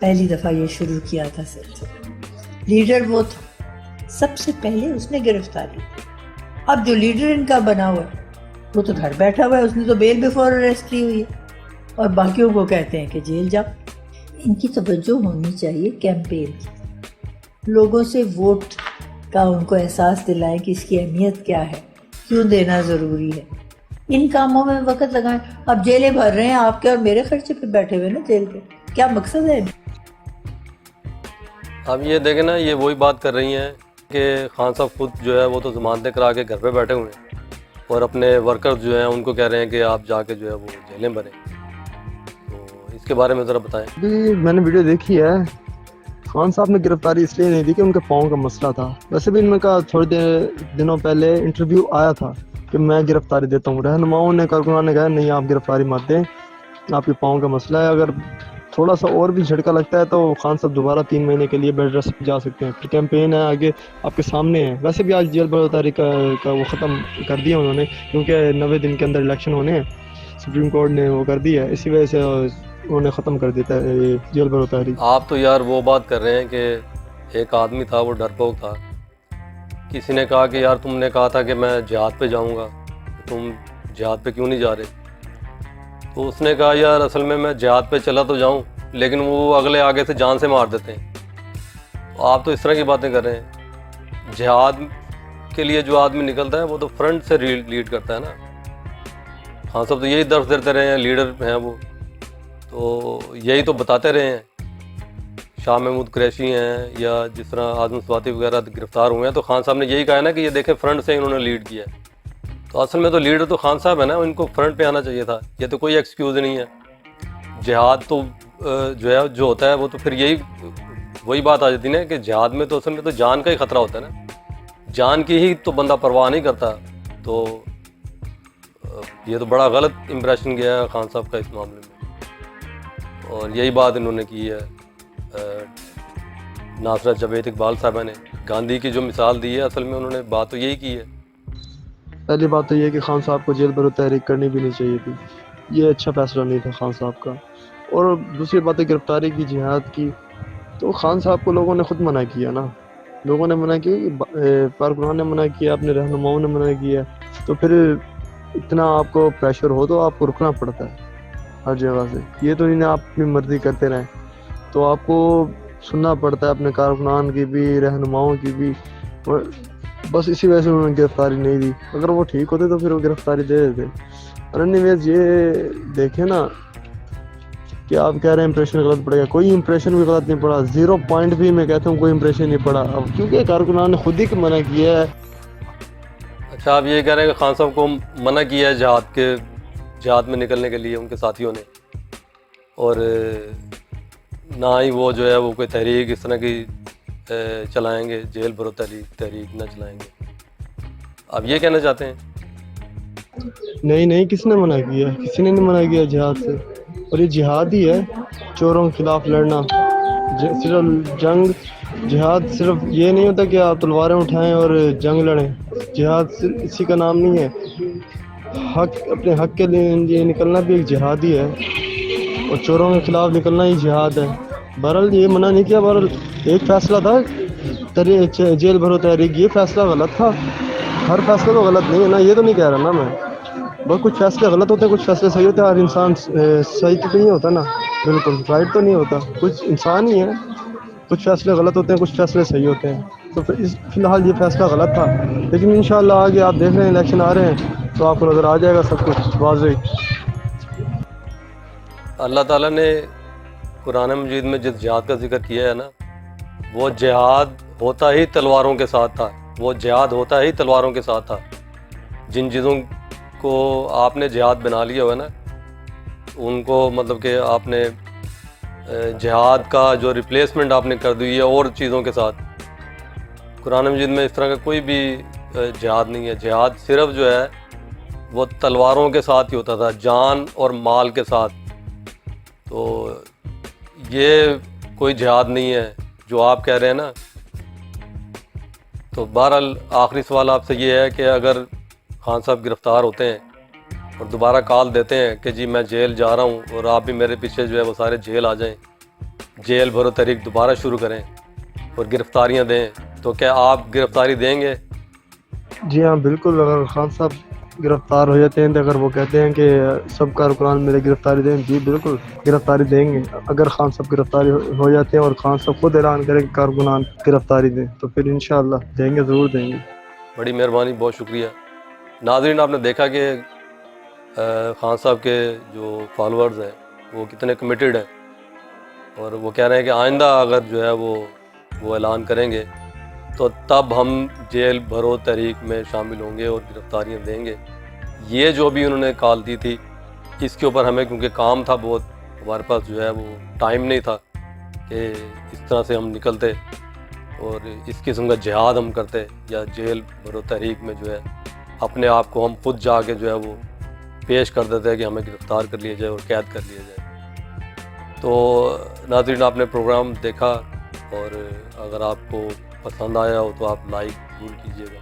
پہلی دفعہ یہ شروع کیا تھا سلسلہ. لیڈر وہ تھا, سب سے پہلے اس نے گرفتاری کی. اب جو لیڈر ان کا بنا ہوا ہے وہ تو گھر بیٹھا ہوا ہے, اس نے تو بیل بیفور اریسٹ لی ہوئی ہے, اور باقیوں کو کہتے ہیں کہ جیل جاؤ. ان کی توجہ ہونی چاہیے کیمپین کی, لوگوں سے ووٹ کا ان کو احساس دلائیں کہ اس کی اہمیت کیا ہے, کیوں دینا ضروری ہے. ان کاموں میں وقت لگائیں. اب جیلیں بھر رہے ہیں آپ کے اور میرے خرچے پہ بیٹھے ہوئے نا جیل کے, کیا مقصد ہے؟ اب یہ دیکھیں نا, یہ وہی بات کر رہی ہیں کہ خان صاحب خود جو ہے وہ تو ضمانتیں کرا کے گھر پہ بیٹھے ہوئے ہیں, اور اپنے ورکرز جو ہیں ان کو کہہ رہے ہیں کہ آپ جا کے جو ہے وہ جیلیں بھریں. تو اس کے بارے میں ذرا بتائیں. ابھی میں نے ویڈیو دیکھی ہے, خان صاحب نے گرفتاری اس لیے نہیں دی کہ ان کے پاؤں کا مسئلہ تھا. ویسے بھی ان کا تھوڑے دنوں پہلے انٹرویو آیا تھا کہ میں گرفتاری دیتا ہوں. رہنماؤں نے کارکنان نے کہا نہیں آپ گرفتاری مت دیں, آپ کے پاؤں کا مسئلہ ہے. اگر تھوڑا سا اور بھی جھٹکا لگتا ہے تو خان صاحب دوبارہ 3 مہینے کے لیے بیڈ ریسٹ پہ جا سکتے ہیں. پھر کیمپین ہے آگے آپ کے سامنے ہے. ویسے بھی آج جیل بھرو تحریک کا وہ ختم کر دیا انہوں نے, کیونکہ 90 دن کے اندر الیکشن ہونے ہیں, سپریم کورٹ نے وہ کر دیا ہے, اسی وجہ سے انہوں نے ختم کر دیتا ہے جیل بھرو تحریک. آپ تو یار وہ بات کر رہے ہیں کہ ایک آدمی تھا وہ ڈرپوک تھا, کسی نے کہا کہ یار تم نے کہا تھا کہ میں جہاد پہ جاؤں گا, تم جہاد پہ کیوں نہیں جا رہے؟ تو اس نے کہا یار اصل میں جہاد پہ چلا تو جاؤں لیکن وہ اگلے آگے سے جان سے مار دیتے ہیں. تو آپ تو اس طرح کی باتیں کر رہے ہیں. جہاد کے لیے جو آدمی نکلتا ہے وہ تو فرنٹ سے لیڈ کرتا ہے نا. ہاں صاحب تو یہی درس دیتے رہے ہیں, لیڈر ہیں وہ, تو یہی تو بتاتے رہے ہیں. شاہ محمود قریشی ہیں یا جس طرح اعظم سواتی وغیرہ گرفتار ہوئے ہیں تو خان صاحب نے یہی کہا ہے نا کہ یہ دیکھیں فرنٹ سے انہوں نے لیڈ کیا ہے. تو اصل میں تو لیڈر تو خان صاحب ہے نا, ان کو فرنٹ پہ آنا چاہیے تھا. یہ تو کوئی ایکسکیوز نہیں ہے. جہاد تو جو ہے جو ہوتا ہے وہ تو پھر یہی وہی بات آ جاتی نا کہ جہاد میں تو اصل میں تو جان کا ہی خطرہ ہوتا ہے نا, جان کی ہی تو بندہ پرواہ نہیں کرتا. تو یہ تو بڑا غلط امپریشن گیا ہے خان صاحب کا اس معاملے میں, اور یہی بات انہوں نے کی ہے. ناصرہ جاوید اقبال صاحبہ نے گاندھی کی جو مثال دی ہے اصل میں انہوں نے بات تو یہی کی ہے. پہلی بات تو یہ ہے کہ خان صاحب کو جیل بھرو تحریک کرنی بھی نہیں چاہیے تھی, یہ اچھا فیصلہ نہیں تھا خان صاحب کا. اور دوسری بات ہے گرفتاری کی, جہاد کی, تو خان صاحب کو لوگوں نے خود منع کیا نا, لوگوں نے منع کیا, کارکنان نے منع کیا, اپنے رہنماؤں نے منع کیا. تو پھر اتنا آپ کو پریشر ہو تو آپ کو رکنا پڑتا ہے ہر جگہ سے. یہ تو نہیں آپ اپنی مرضی کرتے رہیں, تو آپ کو سننا پڑتا ہے اپنے کارکنان کی بھی, رہنماؤں کی بھی. بس اسی وجہ سے انہوں نے گرفتاری نہیں دی. اگر وہ ٹھیک ہوتے تو پھر وہ گرفتاری دے دیتے. اور انیویز یہ دیکھیں نا کہ آپ کہہ رہے ہیں امپریشن غلط پڑے گا, کوئی امپریشن بھی غلط نہیں پڑا, 0 پوائنٹ بھی میں کہتا ہوں کوئی امپریشن نہیں پڑا. اب کیونکہ کارکنان نے خود ہی منع کیا ہے. اچھا آپ یہ کہہ رہے ہیں کہ خان صاحب کو منع کیا ہے جہاد میں نکلنے کے لیے ان کے ساتھیوں نے, اور نہ ہی وہ جو ہے وہ کوئی تحریک اس طرح کی چلائیں گے, جیل بھرو تحریک نہ چلائیں گے. آپ یہ کہنا چاہتے ہیں؟ نہیں, کس نے منع کیا؟ کسی نے نہیں منع کیا جہاد سے. اور یہ جہاد ہی ہے, چوروں کے خلاف لڑنا. صرف جنگ جہاد صرف یہ نہیں ہوتا کہ آپ تلواریں اٹھائیں اور جنگ لڑیں. جہاد اسی کا نام نہیں ہے. اپنے حق کے لیے نکلنا بھی ایک جہاد ہی ہے, اور چوروں کے خلاف نکلنا ہی جہاد ہے. بہرحال یہ منع نہیں کیا. بہرحال ایک فیصلہ تھا جیل بھرو تحریک, یہ فیصلہ غلط تھا. ہر فیصلہ تو غلط نہیں ہے نا, یہ تو نہیں کہہ رہا نا میں. بس کچھ فیصلے غلط ہوتے ہیں, کچھ فیصلے صحیح ہوتے ہیں. ہر انسان صحیح تو نہیں ہوتا نا, بالکل رائٹ تو نہیں ہوتا. کچھ انسان ہی ہے, کچھ فیصلے غلط ہوتے ہیں, کچھ فیصلے صحیح ہوتے ہیں. تو فی الحال یہ فیصلہ غلط تھا, لیکن انشاءاللہ آگے آپ دیکھ رہے ہیں الیکشن آ رہے ہیں تو آپ کو نظر آ جائے گا سب کچھ واضح. اللہ تعالیٰ نے قرآن مجید میں جس جہاد کا ذکر کیا ہے نا, وہ جہاد ہوتا ہی تلواروں کے ساتھ تھا. وہ جہاد ہوتا ہی تلواروں کے ساتھ تھا. جن چیزوں کو آپ نے جہاد بنا لیا ہوا ہے نا, ان کو مطلب کہ آپ نے جہاد کا جو ریپلیسمنٹ آپ نے کر دی ہے اور چیزوں کے ساتھ. قرآن مجید میں اس طرح کا کوئی بھی جہاد نہیں ہے. جہاد صرف جو ہے وہ تلواروں کے ساتھ ہی ہوتا تھا, جان اور مال کے ساتھ. تو یہ کوئی جہاد نہیں ہے جو آپ کہہ رہے ہیں نا. تو بہرحال آخری سوال آپ سے یہ ہے کہ اگر خان صاحب گرفتار ہوتے ہیں اور دوبارہ کال دیتے ہیں کہ جی میں جیل جا رہا ہوں اور آپ بھی میرے پیچھے جو ہے وہ سارے جیل آ جائیں, جے ایل بھرو تحریک دوبارہ شروع کریں اور گرفتاریاں دیں تو کیا آپ گرفتاری دیں گے؟ جی ہاں بالکل، اگر خان صاحب گرفتار ہو جاتے ہیں تو اگر وہ کہتے ہیں کہ سب کارکنان میرے گرفتاری دیں، جی بالکل گرفتاری دیں گے. اگر خان صاحب گرفتاری ہو جاتے ہیں اور خان صاحب خود اعلان کریں کہ کارکنان گرفتاری دیں تو پھر انشاءاللہ دیں گے، ضرور دیں گے. بڑی مہربانی، بہت شکریہ. ناظرین، آپ نے دیکھا کہ خان صاحب کے جو فالورز ہیں وہ کتنے کمیٹیڈ ہیں، اور وہ کہہ رہے ہیں کہ آئندہ اگر جو ہے وہ اعلان کریں گے تو تب ہم جیل بھرو تحریک میں شامل ہوں گے اور گرفتاریاں دیں گے. یہ جو بھی انہوں نے کال دی تھی، اس کے اوپر ہمیں کیونکہ کام تھا بہت، ہمارے پاس جو ہے وہ ٹائم نہیں تھا کہ اس طرح سے ہم نکلتے اور اس قسم کا جہاد ہم کرتے، یا جیل بھرو تحریک میں جو ہے اپنے آپ کو ہم خود جا کے جو ہے وہ پیش کر دیتے ہیں کہ ہمیں گرفتار کر لیا جائے اور قید کر لیا جائے. تو ناظرین، آپ نے پروگرام دیکھا، اور اگر آپ کو پسند آیا ہو تو آپ لائک ضرور کیجیے گا.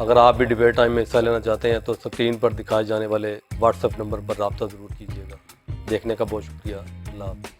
اگر آپ بھی ڈبیٹ ٹائم میں حصہ لینا چاہتے ہیں تو اسکرین پر دکھائے جانے والے واٹس ایپ نمبر پر رابطہ ضرور کیجیے گا. دیکھنے کا بہت شکریہ. اللہ حافظ.